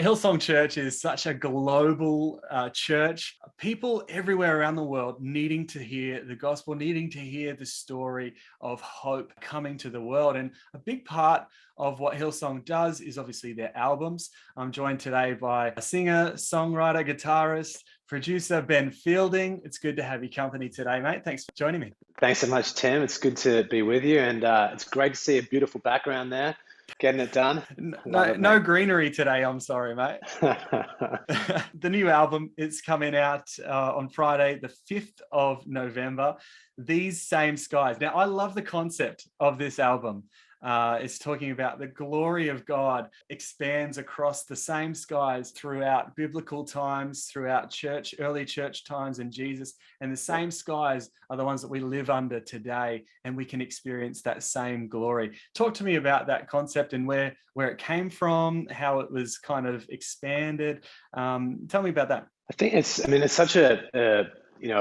Hillsong Church is such a global church. People everywhere around the world needing to hear the gospel, needing to hear the story of hope coming to the world. And a big part of what Hillsong does is obviously their albums. I'm joined today by a singer, songwriter, guitarist, producer, Ben Fielding. It's good to have your company today, mate. Thanks for joining me. Thanks so much, Tim. It's good to be with you, and it's great to see a beautiful background there, getting it done. No greenery today, I'm sorry, mate. The new album is coming out on Friday, the 5th of November, These Same Skies. Now, I love the concept of this album. It's talking about the glory of God expands across the same skies throughout biblical times, throughout early church times and Jesus. And the same skies are the ones that we live under today, and we can experience that same glory. Talk to me about that concept and where it came from, how it was kind of expanded. Tell me about that. I think it's such a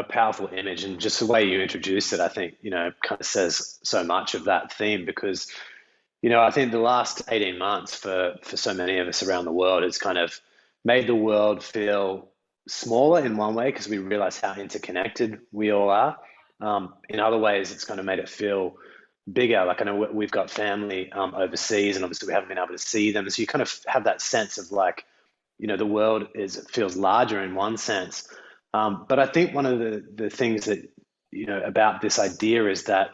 powerful image, and just the way you introduced it, I think, kind of says so much of that theme, because I think the last 18 months for so many of us around the world has kind of made the world feel smaller in one way, because we realize how interconnected we all are. In other ways, it's kind of made it feel bigger. Like, I know we've got family overseas, and obviously we haven't been able to see them. So you kind of have that sense of like, the world feels larger in one sense. But I think one of the things that, about this idea is that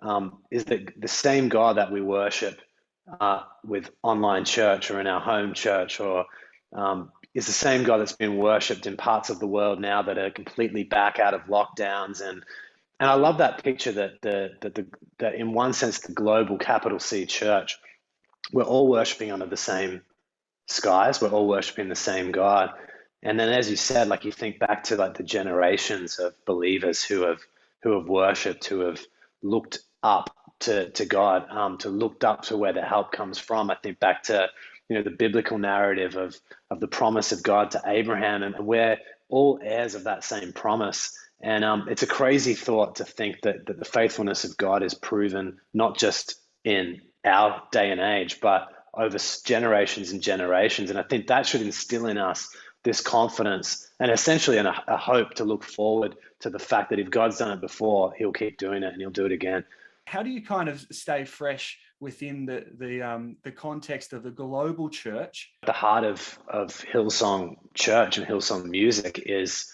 the same God that we worship with online church or in our home church, or is the same God that's been worshipped in parts of the world now that are completely back out of lockdowns. And I love that picture that in one sense, the global capital C church, we're all worshiping under the same skies. We're all worshiping the same God. And then, as you said, like, you think back to like the generations of believers who have worshipped, who have looked up to God, to looked up to where the help comes from. I think back to the biblical narrative of the promise of God to Abraham, and we're all heirs of that same promise. And it's a crazy thought to think that the faithfulness of God is proven not just in our day and age, but over generations and generations. And I think that should instill in us this confidence and essentially a hope to look forward to the fact that if God's done it before, he'll keep doing it and he'll do it again. How do you kind of stay fresh within the context of the global church? The heart of Hillsong Church and Hillsong music is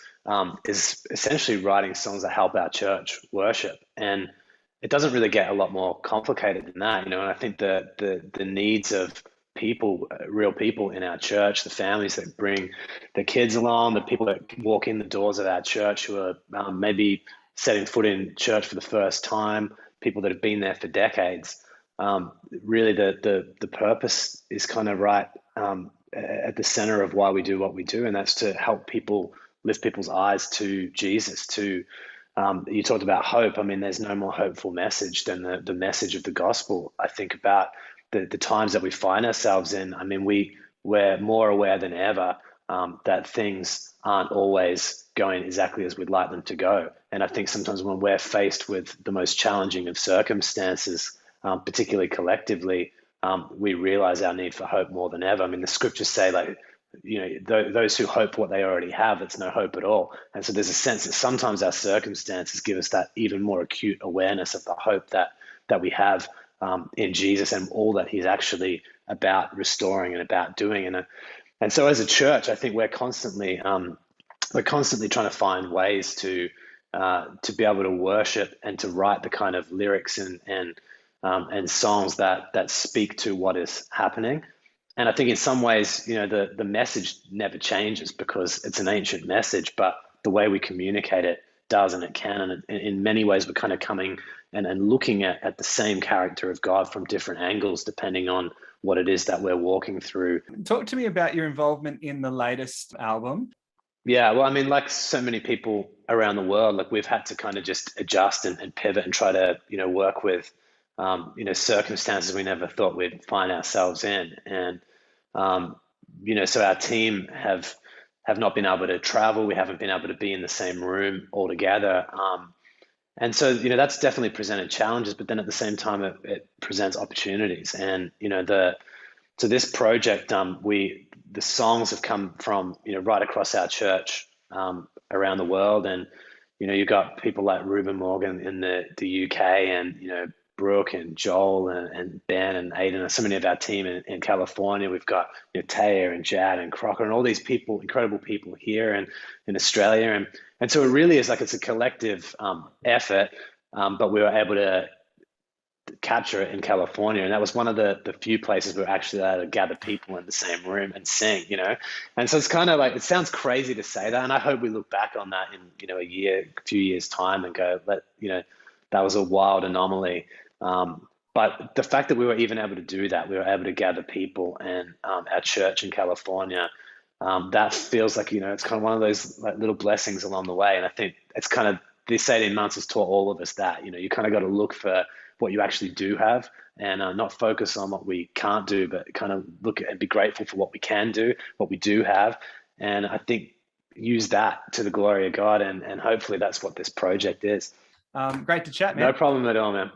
essentially writing songs that help our church worship. And it doesn't really get a lot more complicated than that, and I think the needs of people, real people in our church, the families that bring the kids along, the people that walk in the doors of our church who are maybe setting foot in church for the first time, people that have been there for decades. Really, the purpose is kind of right at the center of why we do what we do, and that's to help people lift people's eyes to Jesus. You talked about hope. I mean, there's no more hopeful message than the message of the gospel. I think about the times that we find ourselves in. I mean, we're more aware than ever that things aren't always going exactly as we'd like them to go. And I think sometimes when we're faced with the most challenging of circumstances, particularly collectively, we realize our need for hope more than ever. I mean, the scriptures say, like, those who hope what they already have, it's no hope at all. And so there's a sense that sometimes our circumstances give us that even more acute awareness of the hope that we have in Jesus and all that he's actually about restoring and about doing. And so as a church, I think we're constantly trying to find ways to be able to worship and to write the kind of lyrics and songs that speak to what is happening. And I think in some ways, the message never changes because it's an ancient message, but the way we communicate it does, and it can. And in many ways, we're kind of coming and looking at the same character of God from different angles, depending on what it is that we're walking through. Talk to me about your involvement in the latest album. Yeah, well, I mean, like so many people around the world, like, we've had to kind of just adjust and pivot and try to, work with circumstances we never thought we'd find ourselves in. And, so our team have not been able to travel. We haven't been able to be in the same room all together. And so, that's definitely presented challenges, but then at the same time, it presents opportunities. And, so this project, the songs have come from, right across our church, around the world. And, you've got people like Ruben Morgan in the UK, and, Brooke and Joel and Ben and Aiden, and so many of our team in California. We've got, Taya and Jad and Crocker and all these people, incredible people here and in Australia. And so it really is like it's a collective effort, but we were able to capture it in California. And that was one of the few places we were actually able to gather people in the same room and sing. And so it's kind of like, it sounds crazy to say that. And I hope we look back on that in, a few years time and go, that was a wild anomaly. But the fact that we were even able to do that, we were able to gather people and our church in California, that feels like, it's kind of one of those like little blessings along the way. And I think it's kind of, this 18 months has taught all of us that, you kind of got to look for what you actually do have, and not focus on what we can't do, but kind of look at and be grateful for what we can do, what we do have. And I think use that to the glory of God. And hopefully that's what this project is. Great to chat, man. No problem at all, man.